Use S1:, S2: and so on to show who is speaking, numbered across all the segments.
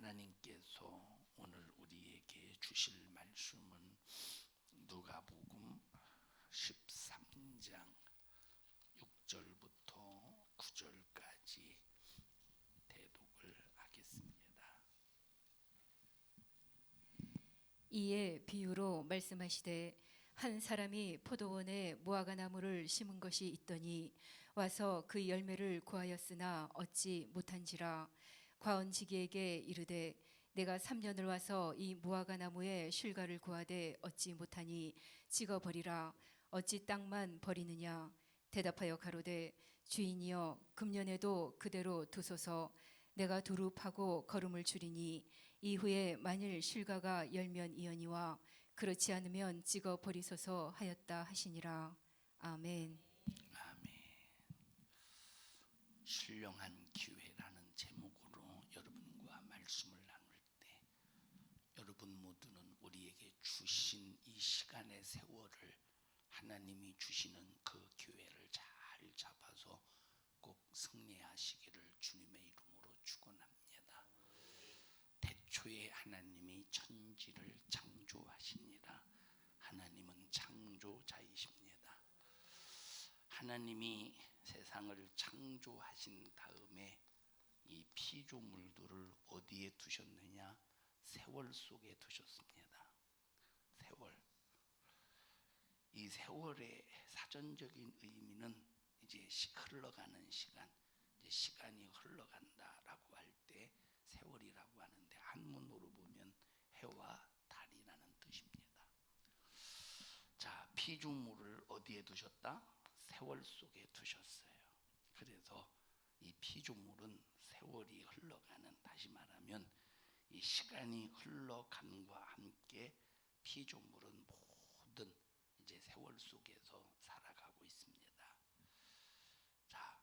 S1: 하나님께서 오늘 우리에게 주실 말씀은 누가복음 13장 6절부터 9절까지 대독을 하겠습니다.
S2: 이에 비유로 말씀하시되 한 사람이 포도원에 무화과 나무를 심은 것이 있더니 와서 그 열매를 구하였으나 얻지 못한지라. 과언지기에게 이르되 내가 3년을 와서 이 무화과 나무에 실과를 구하되 얻지 못하니 찍어버리라. 어찌 땅만 버리느냐. 대답하여 가로되 주인이여 금년에도 그대로 두소서. 내가 두루 파고 거름을 줄이니 이후에 만일 실과가 열면이언이와 그렇지 않으면 찍어 버리소서 하였다 하시니라. 아멘.
S1: 아멘. 신령한 기회라는 제목으로 여러분과 말씀을 나눌 때 여러분 모두는 우리에게 주신 이 시간의 세월을 하나님이 주시는 그 기회를 잘 잡아서 꼭 승리하시기를 주님의 이름으로 축원합니다. 태초에 하나님이 천지를 창조하시니라. 하나님은 창조자이십니다. 하나님이 세상을 창조하신 다음에 이 피조물들을 어디에 두셨느냐? 세월 속에 두셨습니다. 세월. 이 세월의 사전적인 의미는 이제 흘러가는 시간, 이제 시간이 흘러간다라고 할 때 세월이라고 하는데 한문으로 보면 해와 달이라는 뜻입니다. 자, 피조물을 어디에 두셨다? 세월 속에 두셨어요. 그래서 이 피조물은 세월이 흘러가는, 다시 말하면 이 시간이 흘러감과 함께 피조물은 모든 이제 세월 속에서 살아가고 있습니다. 자,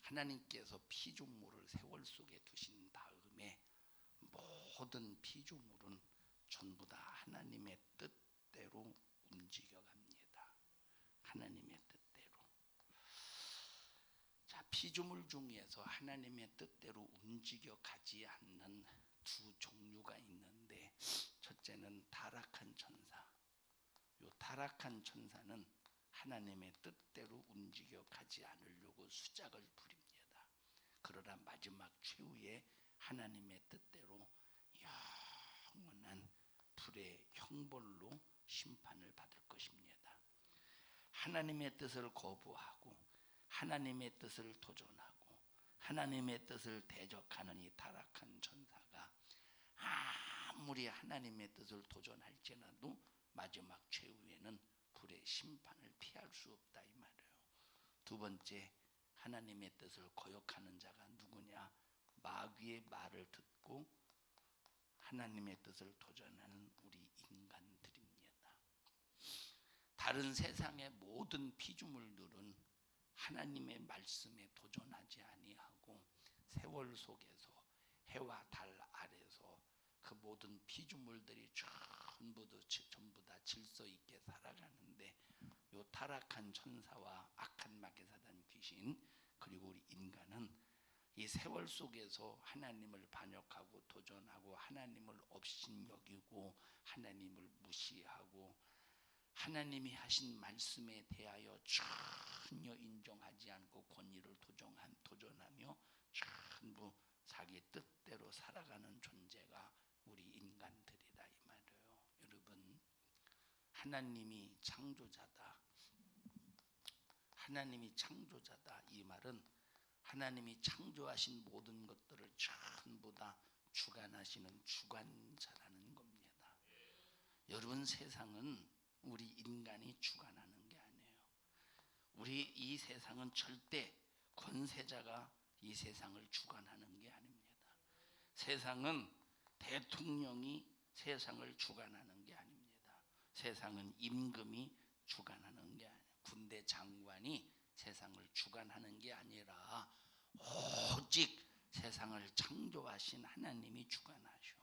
S1: 하나님께서 피조물을 세월 속에 두신 다음에 모든 피조물은 전부 다 하나님의 뜻대로 움직여갑니다. 하나님의 뜻대로. 자, 피조물 중에서 하나님의 뜻대로 움직여가지 않는 두 종류가 있는데, 첫째는 타락한 천사. 이 타락한 천사는 하나님의 뜻대로 움직여가지 않으려고 수작을 부립니다. 그러나 마지막 최후에 하나님의 뜻대로 영원한 불의 형벌로 심판을 받을 것입니다. 하나님의 뜻을 거부하고 하나님의 뜻을 도전하고 하나님의 뜻을 대적하는 이 타락한 천사가 아무리 하나님의 뜻을 도전할지라도 마지막 최후에는 불의 심판을 피할 수 없다, 이 말이에요. 두 번째, 하나님의 뜻을 거역하는 자가 누구냐? 마귀의 말을 듣고 하나님의 뜻을 도전하는 우리 인간들입니다. 다른 세상의 모든 피조물들은 하나님의 말씀에 도전하지 아니하고 세월 속에서 해와 달 아래서 그 모든 피조물들이 전부 다 질서 있게 살아가는데, 요 타락한 천사와 악한 마귀사단 귀신 그리고 우리 인간은 이 세월 속에서 하나님을 반역하고 도전하고 하나님을 업신여기고 하나님을 무시하고 하나님이 하신 말씀에 대하여 전혀 인정하지 않고 권위를 도전하며 전부 자기 뜻대로 살아가는 존재가 우리 인간들이다, 이 말이에요. 여러분, 하나님이 창조자다. 하나님이 창조자다. 이 말은 하나님이 창조하신 모든 것들을 전부 다 주관하시는 주관자라는 겁니다. 여러분, 세상은 우리 인간이 주관하는 게 아니에요. 우리 이 세상은 절대 권세자가 이 세상을 주관하는 게 아닙니다. 세상은 대통령이 세상을 주관하는 게 아닙니다. 세상은 임금이 주관하는 게 아니에요. 군대 장관이 세상을 주관하는 게 아니라 오직 세상을 창조하신 하나님이 주관하셔.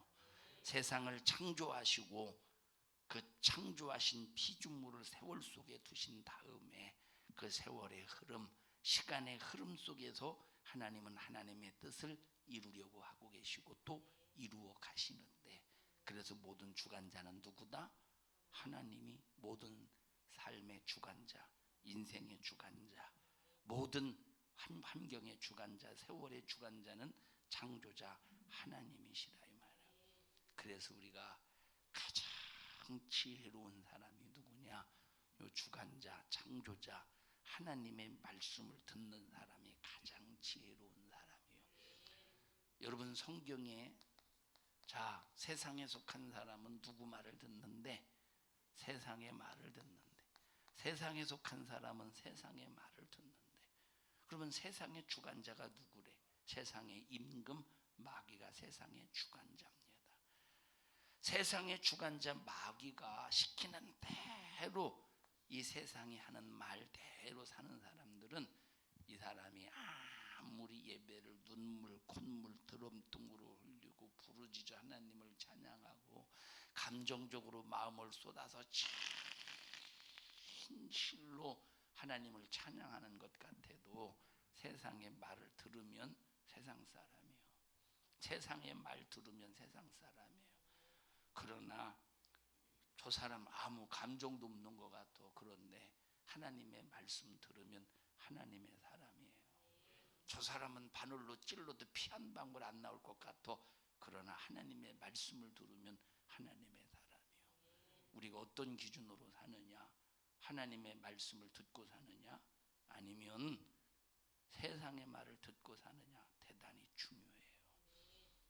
S1: 세상을 창조하시고 그 창조하신 피조물을 세월 속에 두신 다음에 그 세월의 흐름, 시간의 흐름 속에서 하나님은 하나님의 뜻을 이루려고 하고 계시고 또 이루어 가시는데, 그래서 모든 주관자는 누구다? 하나님이 모든 삶의 주관자, 인생의 주관자, 모든 환경의 주관자, 세월의 주관자는 창조자 하나님이시라 이 말이에요. 그래서 우리가 가장 지혜로운 사람이 누구냐? 요 주관자, 창조자 하나님의 말씀을 듣는 사람이 가장 지혜로운 사람이에요. 여러분 성경에 자 세상에 속한 사람은 누구 말을 듣는데? 세상의 말을 듣는데. 세상에 속한 사람은 세상의 말을 듣는데. 그러면 세상의 주관자가 누구래? 세상의 임금 마귀가 세상의 주관자입니다. 세상의 주관자 마귀가 시키는 대로 이 세상이 하는 말대로 사는 사람들은 이 사람이 아무리 예배를 눈물 콧물 드럼통으로 흘리고 부르짖어 하나님을 찬양하고 감정적으로 마음을 쏟아서 진실로 하나님을 찬양하는 것 같아도 세상의 말을 들으면 세상 사람이에요. 세상의 말 들으면 세상 사람이에요. 그러나 저 사람 아무 감정도 없는 것 같아. 그런데 하나님의 말씀 들으면 하나님의 사람이에요. 저 사람은 바늘로 찔러도 피 한 방울 안 나올 것 같아. 그러나 하나님의 말씀을 들으면 하나님의 사람이에요. 우리가 어떤 기준으로 사느냐? 하나님의 말씀을 듣고 사느냐? 아니면 세상의 말을 듣고 사느냐? 대단히 중요해요.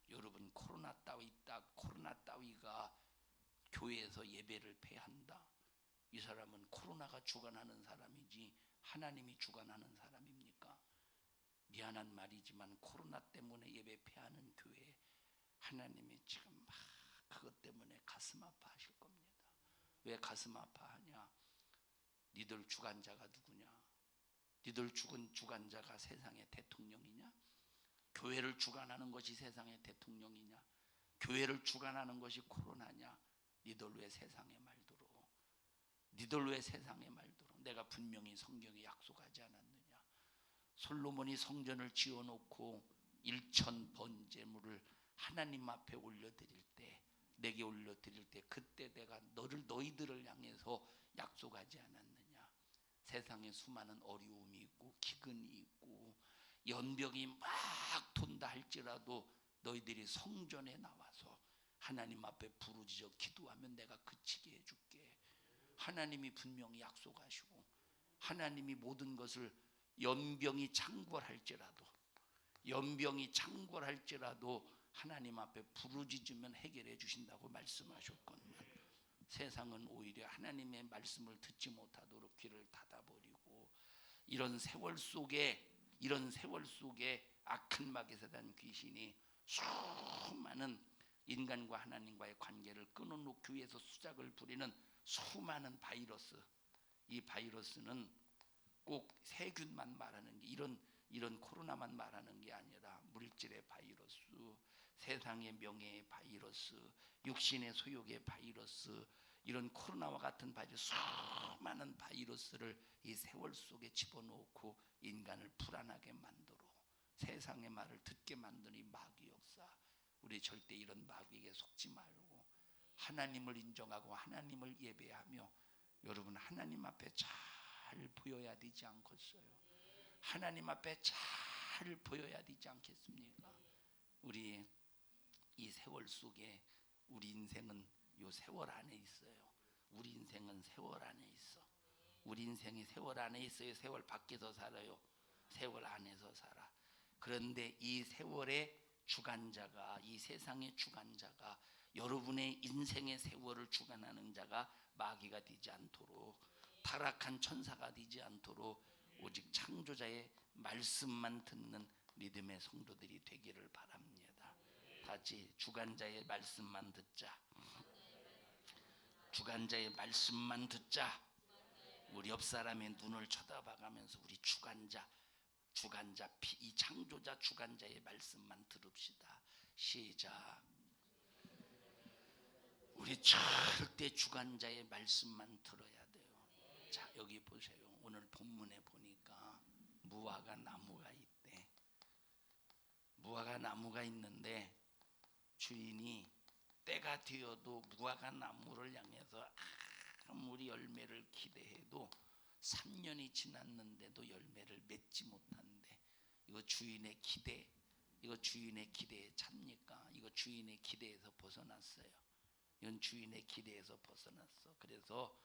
S1: 여러분 코로나 따위가 교회에서 예배를 폐한다. 이 사람은 코로나가 주관하는 사람이지 하나님이 주관하는 사람입니까? 미안한 말이지만 코로나 때문에 예배 폐하는 교회 하나님이 지금 막 그것 때문에 가슴 아파하실 겁니다. 왜 가슴 아파하냐? 니들 주관자가 누구냐? 니들 주관자가 세상의 대통령이냐? 교회를 주관하는 것이 세상의 대통령이냐? 교회를 주관하는 것이 코로나냐? 니들 왜 세상의 말 들어? 니들 왜 세상의 말 들어? 내가 분명히 성경에 약속하지 않았느냐? 솔로몬이 성전을 지어놓고 1천 번제물을 하나님 앞에 올려드릴 때, 내게 올려드릴 때 그때 내가 너희들을 향해서 약속하지 않았느냐? 세상에 수많은 어려움이 있고 기근이 있고 연병이 막 돈다 할지라도 너희들이 성전에 나와서 하나님 앞에 부르짖어 기도하면 내가 그치게 해줄게. 하나님이 분명히 약속하시고 하나님이 모든 것을 연병이 창궐할지라도 하나님 앞에 부르짖으면 해결해 주신다고 말씀하셨건만 세상은 오히려 하나님의 말씀을 듣지 못하도록 귀를 닫아버리고 이런 세월 속에 악한 마귀사단 귀신이 수많은 인간과 하나님과의 관계를 끊어놓기 위해서 수작을 부리는 수많은 바이러스, 이 바이러스는 꼭 세균만 말하는 게 이런 코로나만 말하는 게 아니라 물질의 바이러스, 세상의 명예의 바이러스, 육신의 소욕의 바이러스, 이런 코로나와 같은 바이러스, 수많은 바이러스를 이 세월 속에 집어넣고 인간을 불안하게 만들어 세상의 말을 듣게 만드는 이 마귀 역사, 우리 절대 이런 마귀에게 속지 말고 하나님을 인정하고 하나님을 예배하며 여러분 하나님 앞에 잘 보여야 되지 않겠어요? 하나님 앞에 잘 보여야 되지 않겠습니까? 우리 이 세월 속에 우리 인생은 요 세월 안에 있어요. 우리 인생은 세월 안에 있어. 우리 인생이 세월 안에 있어요? 세월 밖에서 살아요? 세월 안에서 살아. 그런데 이 세월의 주관자가, 이 세상의 주관자가, 여러분의 인생의 세월을 주관하는 자가 마귀가 되지 않도록, 타락한 천사가 되지 않도록 오직 창조자의 말씀만 듣는 믿음의 성도들이 되기를 바랍니다. 같이 주관자의 말씀만 듣자. 주관자의 말씀만 듣자. 우리 옆 사람의 눈을 쳐다봐가면서 우리 주관자, 이 창조자 주관자의 말씀만 들읍시다. 시작. 우리 절대 주관자의 말씀만 들어야 돼요. 자, 여기 보세요. 오늘 본문에 보니까 무화과 나무가 있대. 무화과 나무가 있는데 주인이 때가 되어도 무화과 나무를 향해서 아무리 열매를 기대해도 3년이 지났는데도 열매를 맺지 못한대. 이거 주인의 기대, 이거 주인의 기대에 찹니까? 이거 주인의 기대에서 벗어났어요. 이건 주인의 기대에서 벗어났어. 그래서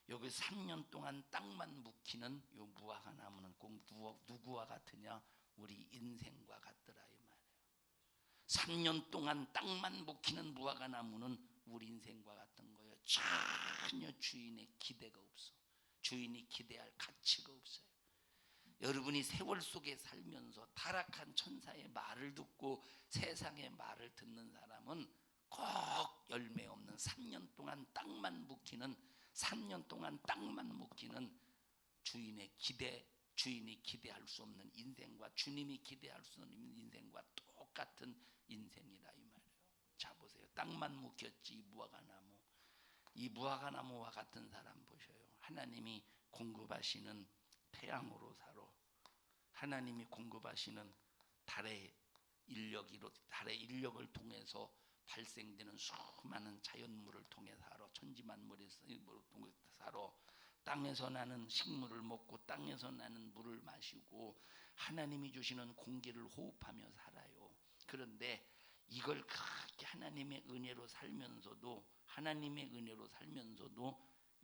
S1: 여기 3년 동안 땅만 묵히는 요 무화과 나무는 꼭 누구와 같으냐? 우리 인생과 같더라 이 말이에요. 3년 동안 땅만 묵히는 무화과 나무는 우리 인생과 같은 거예요. 전혀 주인의 기대가 없어. 주인이 기대할 가치가 없어요. 여러분이 세월 속에 살면서 타락한 천사의 말을 듣고 세상의 말을 듣는 사람은 꼭 열매 없는 3년 동안 땅만 묵히는 3년 동안 땅만 묵히는 주인의 기대, 주인이 기대할 수 없는 인생과 주님이 기대할 수 없는 인생과 똑같은 인생이라 이 말이에요. 자 보세요. 땅만 묵혔지 이 무화과 나무. 이 무화과 나무와 같은 사람 보셔요. 하나님이 공급하시는 태양으로 살아. 하나님이 공급하시는 달의 인력을 통해서 발생되는 수많은 자연물을 통해 살아. 천지만물에서 살아. 땅에서 나는 식물을 먹고 땅에서 나는 물을 마시고 하나님이 주시는 공기를 호흡하며 살아요. 그런데 이걸 그렇게 하나님의 은혜로 살면서도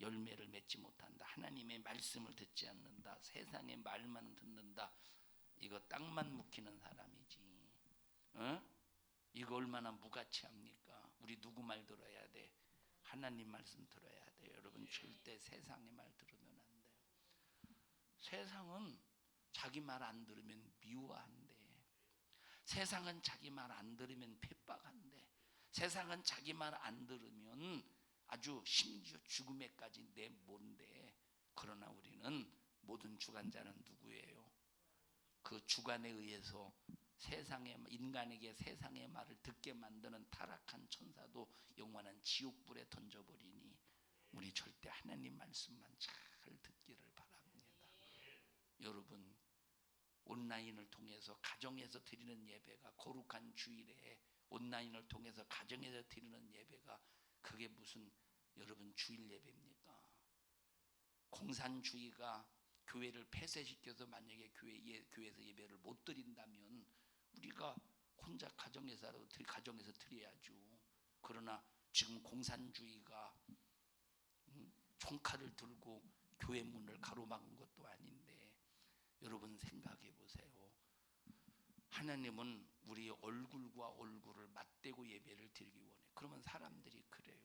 S1: 열매를 맺지 못한다. 하나님의 말씀을 듣지 않는다. 세상의 말만 듣는다. 이거 땅만 묵히는 사람이지. 이거 얼마나 무가치합니까? 우리 누구 말 들어야 돼? 하나님 말씀 들어야 돼. 여러분 절대 세상의 말 들으면 안 돼요. 세상은 자기 말 안 들으면 미워한대. 세상은 자기 말 안 들으면 핍박한대. 세상은 자기 말 안 들으면 아주 심지어 죽음에까지 내몬대. 그러나 우리는 모든 주관자는 누구예요? 그 주관에 의해서 인간에게 세상의 말을 듣게 만드는 타락한 천사도 영원한 지옥불에 던져버리니 우리 절대 하나님 말씀만 잘 듣기를 바랍니다. 여러분 온라인을 통해서 가정에서 드리는 예배가 거룩한 주일에 온라인을 통해서 가정에서 드리는 예배가 그게 무슨 여러분 주일 예배입니까? 공산주의가 교회를 폐쇄시켜서 만약에 교회에서 예배를 못 드린다면 우리가 혼자 가정에서 드려야죠. 그러나 지금 공산주의가 총칼을 들고 교회 문을 가로막은 것도 아닌데 여러분 생각해 보세요. 하나님은 우리 얼굴과 얼굴을 맞대고 예배를 드리기 원해. 그러면 사람들이 그래요.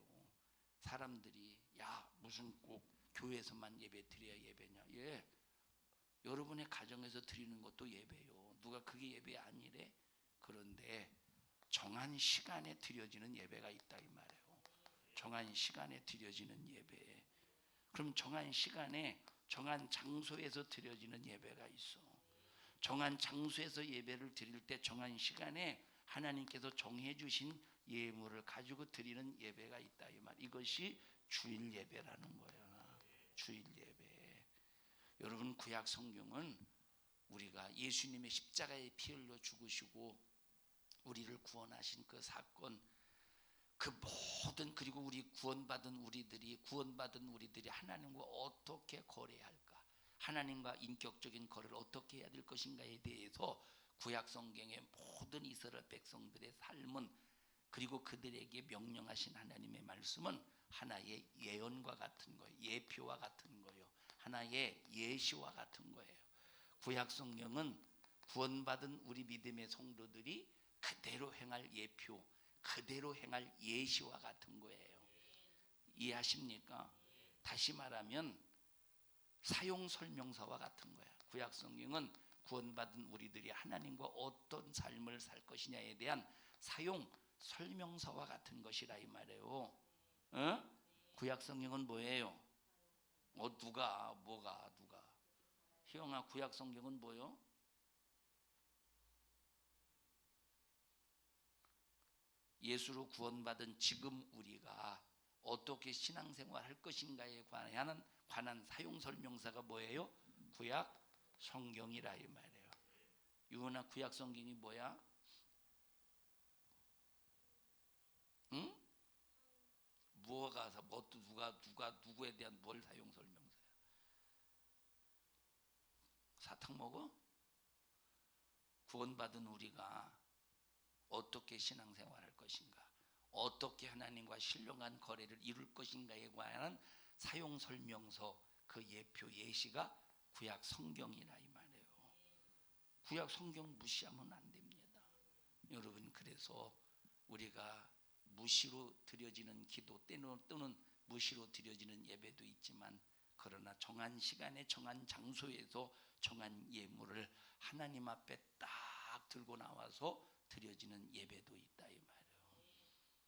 S1: 사람들이 야 무슨 꼭 교회에서만 예배 드려야 예배냐. 예, 여러분의 가정에서 드리는 것도 예배요. 누가 그게 예배 아니래? 그런데 정한 시간에 드려지는 예배가 있다 이 말이에요. 정한 시간에 드려지는 예배. 그럼 정한 시간에 정한 장소에서 드려지는 예배가 있어. 정한 장소에서 예배를 드릴 때 정한 시간에 하나님께서 정해 주신 예물을 가지고 드리는 예배가 있다 이 말. 이것이 주일 예배라는 거야. 주일 예배. 여러분 구약 성경은 우리가 예수님의 십자가에 피 흘려 죽으시고 우리를 구원하신 그 사건, 그 모든 그리고 구원받은 우리들이 하나님과 어떻게 거래할까? 하나님과 인격적인 거래를 어떻게 해야 될 것인가에 대해서 구약 성경의 모든 이스라엘 백성들의 삶은 그리고 그들에게 명령하신 하나님의 말씀은 하나의 예언과 같은 거예요. 예표와 같은 거예요. 하나의 예시와 같은 거예요. 구약 성경은 구원받은 우리 믿음의 성도들이 그대로 행할 예표, 그대로 행할 예시와 같은 거예요. 이해하십니까? 다시 말하면 사용 설명서와 같은 거야. 구약 성경은 구원받은 우리들이 하나님과 어떤 삶을 살 것이냐에 대한 사용 설명서와 같은 것이라 이 말이에요. 구약 성경은 뭐예요? 누가? 희영아, 구약 성경은 뭐요? 예수로 구원받은 지금 우리가 어떻게 신앙생활 할 것인가에 관한 사용 설명서가 뭐예요? 구약 성경이라 이 말이에요. 유은아, 구약 성경이 뭐야? 뭐가 누가 누구에 대한 뭘 사용 설명서야? 사탕 먹어? 구원받은 우리가 어떻게 신앙생활할 것인가, 어떻게 하나님과 신령한 거래를 이룰 것인가에 관한 사용 설명서, 그 예표 예시가 구약 성경이라 이 말이에요. 구약 성경 무시하면 안 됩니다. 여러분, 그래서 우리가 무시로 드려지는 기도 또는 무시로 드려지는 예배도 있지만, 그러나 정한 시간에 정한 장소에서 정한 예물을 하나님 앞에 딱 들고 나와서 드려지는 예배도 있다 이 말이에요.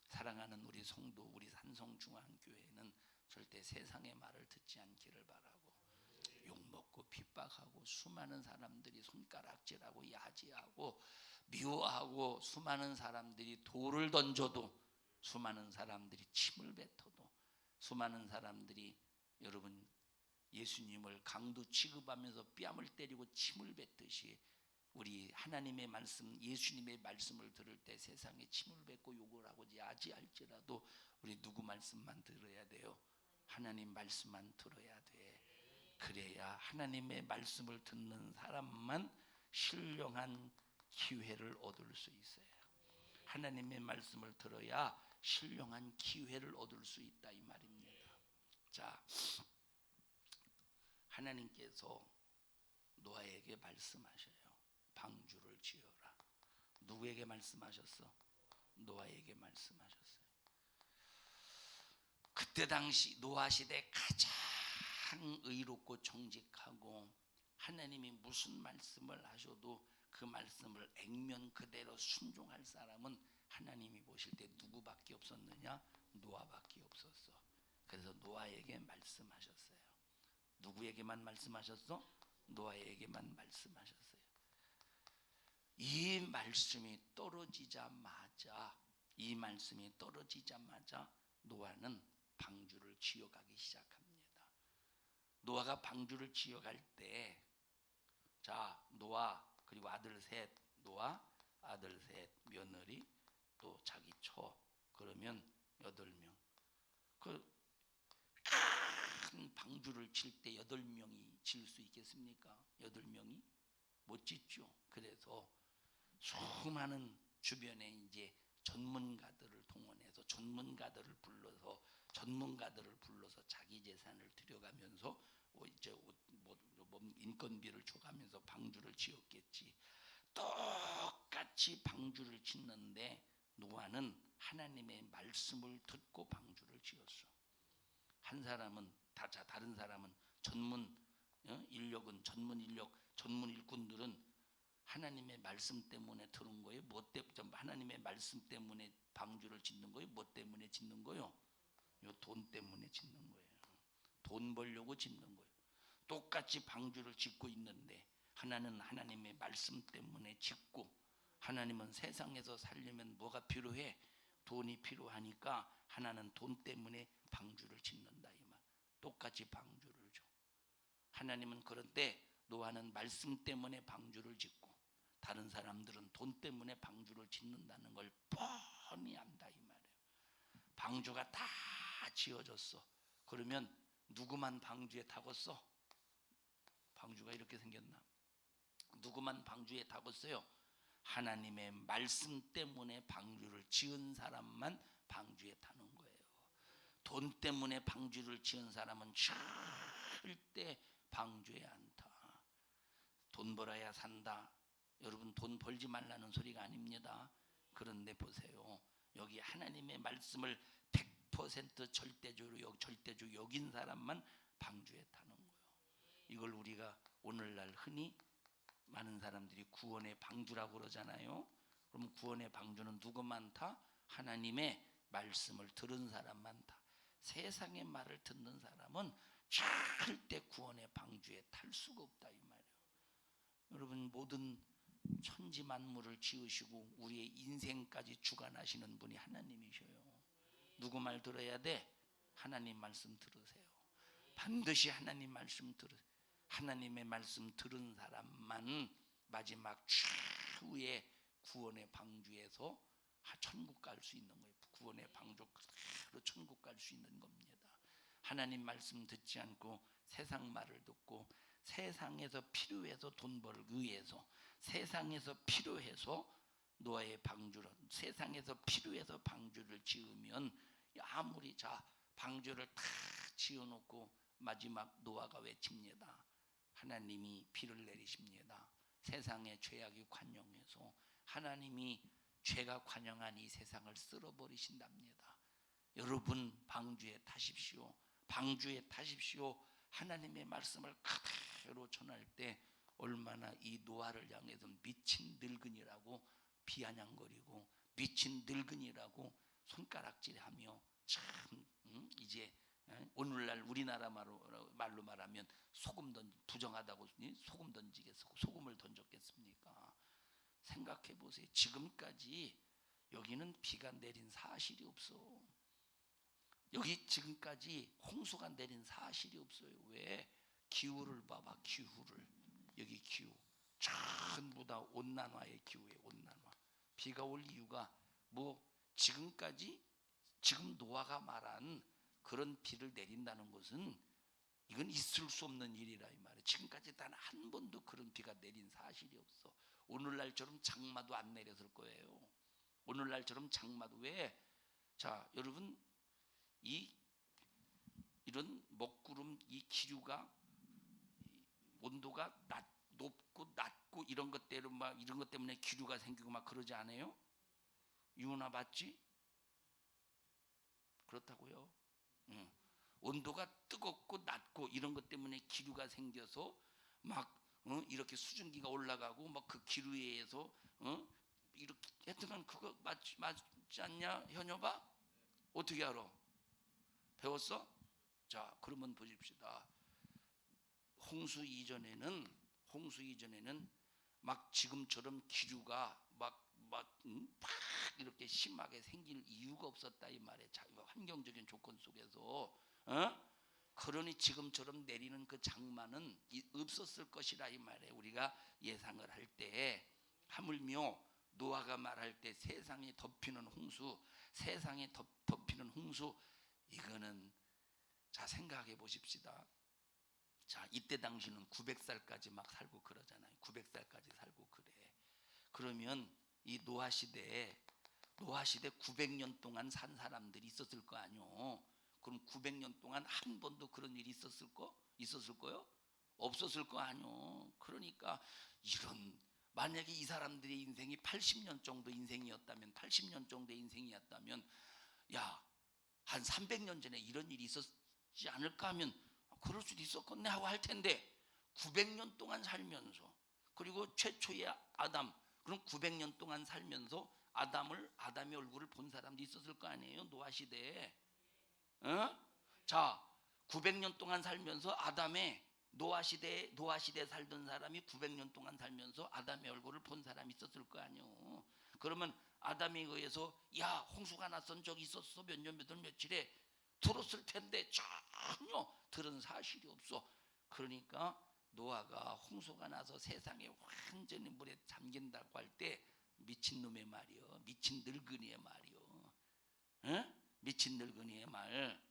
S1: 사랑하는 우리 성도, 우리 산성중앙교회는 절대 세상의 말을 듣지 않기를 바라고, 욕먹고 핍박하고 수많은 사람들이 손가락질하고 야지하고 미워하고, 수많은 사람들이 돌을 던져도, 수많은 사람들이 침을 뱉어도, 수많은 사람들이 여러분 예수님을 강도 취급하면서 뺨을 때리고 침을 뱉듯이, 우리 하나님의 말씀, 예수님의 말씀을 들을 때 세상에 침을 뱉고 욕을 하고 야지할지라도 우리 누구 말씀만 들어야 돼요? 하나님 말씀만 들어야 돼. 그래야 하나님의 말씀을 듣는 사람만 신령한 기회를 얻을 수 있어요. 하나님의 말씀을 들어야 신령한 기회를 얻을 수 있다 이 말입니다. 자, 하나님께서 노아에게 말씀하셔요. 방주를 지어라. 누구에게 말씀하셨어? 노아에게 말씀하셨어요. 그때 당시 노아 시대 가장 의롭고 정직하고, 하나님이 무슨 말씀을 하셔도 그 말씀을 액면 그대로 순종할 사람은 하나님이 보실 때 누구밖에 없었느냐? 노아밖에 없었어. 그래서 노아에게 말씀하셨어요. 누구에게만 말씀하셨어? 노아에게만 말씀하셨어요. 이 말씀이 떨어지자마자 노아는 방주를 지어가기 시작합니다. 노아가 방주를 지어갈 때, 자, 노아 그리고 아들 셋, 노아 아들 셋, 며느리, 또 자기 처, 그러면 8명. 그 큰 방주를 칠 때 8명이 질 수 있겠습니까? 8명이 못 짓죠. 그래서 수많은 주변에 이제 전문가들을 동원해서 전문가들을 불러서 자기 재산을 들여가면서 이제 인건비를 줘가면서 방주를 지었겠지. 똑같이 방주를 짓는데 노아는 하나님의 말씀을 듣고 방주를 지었어. 한 사람은 다른 사람은 전문 일꾼들은 하나님의 말씀 때문에 들은 거예요. 하나님의 말씀 때문에 방주를 짓는 거예요. 뭐 때문에 짓는 거예요? 돈 때문에 짓는 거예요. 돈 벌려고 짓는 거예요. 똑같이 방주를 짓고 있는데, 하나는 하나님의 말씀 때문에 짓고, 하나님은 세상에서 살려면 뭐가 필요해? 돈이 필요하니까 하나는 돈 때문에 방주를 짓는다 이 말. 똑같이 방주를 줘. 하나님은 그런데 노아는 말씀 때문에 방주를 짓고, 다른 사람들은 돈 때문에 방주를 짓는다는 걸 뻔히 안다 이 말이에요. 방주가 다 지어졌어. 그러면 누구만 방주에 타겠어? 방주가 이렇게 생겼나? 누구만 방주에 타겠어요? 하나님의 말씀 때문에 방주를 지은 사람만 방주에 타는 거예요. 돈 때문에 방주를 지은 사람은 절대 방주에 안 타. 돈 벌어야 산다. 여러분, 돈 벌지 말라는 소리가 아닙니다. 그런데 보세요. 여기 하나님의 말씀을 100% 절대주 여긴 사람만 방주에 타는 거예요. 이걸 우리가 오늘날 흔히 많은 사람들이 구원의 방주라고 그러잖아요. 그럼 구원의 방주는 누구만 타? 하나님의 말씀을 들은 사람만 타. 세상의 말을 듣는 사람은 절대 구원의 방주에 탈 수가 없다 이 말이에요. 여러분, 모든 천지 만물을 지으시고 우리의 인생까지 주관하시는 분이 하나님이셔요. 누구 말 들어야 돼? 하나님 말씀 들으세요. 반드시 하나님 말씀 들으세요. 하나님의 말씀 들은 사람만 마지막 최후의 구원의 방주에서 천국 갈 수 있는 거예요. 구원의 방주 그대로 천국 갈 수 있는 겁니다. 하나님 말씀 듣지 않고 세상 말을 듣고 세상에서 필요해서 돈 벌기 위해서, 세상에서 필요해서 노아의 방주를, 세상에서 필요해서 방주를 지으면 아무리 방주를 다 지어놓고 마지막 노아가 외칩니다. 하나님이 비를 내리십니다. 세상의 죄악이 관영해서 하나님이 죄가 관영한 이 세상을 쓸어버리신답니다. 여러분 방주에 타십시오. 방주에 타십시오. 하나님의 말씀을 그대로 전할 때 얼마나 이 노아를 향해서 미친 늙은이라고 비아냥거리고 미친 늙은이라고 손가락질하며 참 이제 오늘날 우리나라 말로 말하면 부정하다고 소금 던지겠어. 소금을 던졌겠습니까? 생각해 보세요. 지금까지 여기는 비가 내린 사실이 없어. 여기 지금까지 홍수가 내린 사실이 없어요. 왜? 기후를 봐봐. 기후를. 여기 기후 전부 다 온난화의 기후예요. 온난화. 비가 올 이유가 지금까지 지금 노아가 말한 그런 비를 내린다는 것은 이건 있을 수 없는 일이라 이 말이에요. 지금까지 단 한 번도 그런 비가 내린 사실이 없어. 오늘날처럼 장마도 안 내렸을 거예요. 오늘날처럼 장마도. 왜? 자, 여러분 이런 먹구름 이 기류가 온도가 높고 낮고 이런 것 때문에 기류가 생기고 막 그러지 않아요? 유은아 봤지? 그렇다고요. 온도가 뜨겁고 낮고 이런 것 때문에 기류가 생겨서 막 이렇게 수증기가 올라가고 막 그 기류에 의해서 이렇게 하여튼 그거 맞지 않냐 현여봐? 어떻게 알아? 배웠어? 자, 그러면 보십시다. 홍수 이전에는 막 지금처럼 기류가 막 이렇게 심하게 생길 이유가 없었다 이 말이에요. 환경적인 조건 속에서. 그러니 지금처럼 내리는 그 장마는 없었을 것이라 이 말이에요. 우리가 예상을 할 때 하물며 노아가 말할 때 세상에 덮이는 홍수, 덮이는 홍수, 이거는 자 생각해 보십시다. 자, 이때 당시는 900살까지 막 살고 그러잖아요. 900살까지 살고 그래. 그러면 이 노아 시대 900년 동안 산 사람들이 있었을 거 아니요. 그럼 900년 동안 한 번도 그런 일이 있었을 거요? 없었을 거 아니요. 그러니까 만약에 이 사람들의 인생이 80년 정도 인생이었다면 한 300년 전에 이런 일이 있었지 않을까 하면 그럴 수도 있었겠네 하고 할 텐데 900년 동안 살면서, 그리고 최초의 아담, 그럼 900년 동안 살면서 아담의 얼굴을 본 사람도 있었을 거 아니에요. 노아 시대에. 자, 900년 동안 살면서 노아 시대에 살던 사람이 900년 동안 살면서 아담의 얼굴을 본 사람이 있었을 거 아니에요. 그러면 아담에 의해서 홍수가 났던 적이 있었어 몇 년 며칠에 들었을 텐데 전혀 들은 사실이 없어. 그러니까 노아가 홍수가 나서 세상에 완전히 물에 잠긴다고 할 때 미친놈의 말이요, 미친 늙은이의 말이요, 미친 늙은이의 말,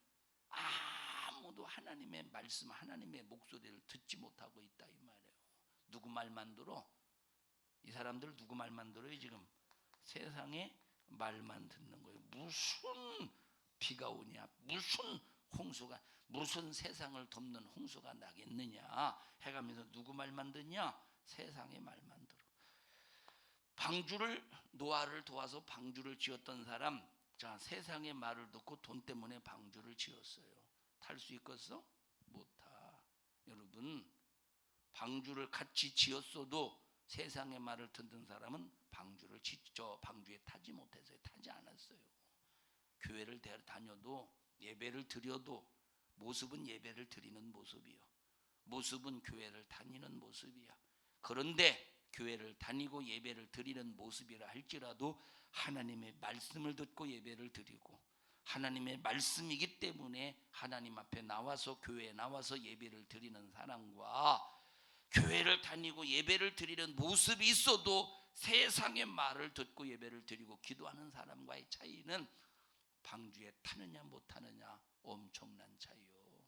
S1: 아무도 하나님의 말씀, 하나님의 목소리를 듣지 못하고 있다 이 말이에요. 누구 말만 들어? 이 사람들 누구 말만 들어요? 지금 세상에 말만 듣는 거예요. 무슨 비가 오냐, 무슨 세상을 덮는 홍수가 나겠느냐 해가면서 누구 말만 듣냐? 세상의 말만 들어. 노아를 도와서 방주를 지었던 사람, 자, 세상의 말을 듣고 돈 때문에 방주를 지었어요. 탈 수 있겠어? 못 타. 여러분, 방주를 같이 지었어도 세상의 말을 듣는 사람은 방주에 타지 못했어요. 타지 않았어요. 교회를 다녀도 예배를 드려도 모습은 예배를 드리는 모습이요, 모습은 교회를 다니는 모습이야. 그런데 교회를 다니고 예배를 드리는 모습이라 할지라도 하나님의 말씀을 듣고 예배를 드리고 하나님의 말씀이기 때문에 하나님 앞에 나와서 교회에 나와서 예배를 드리는 사람과 교회를 다니고 예배를 드리는 모습이 있어도 세상의 말을 듣고 예배를 드리고 기도하는 사람과의 차이는 방주에 타느냐 못 타느냐 엄청난 차이요.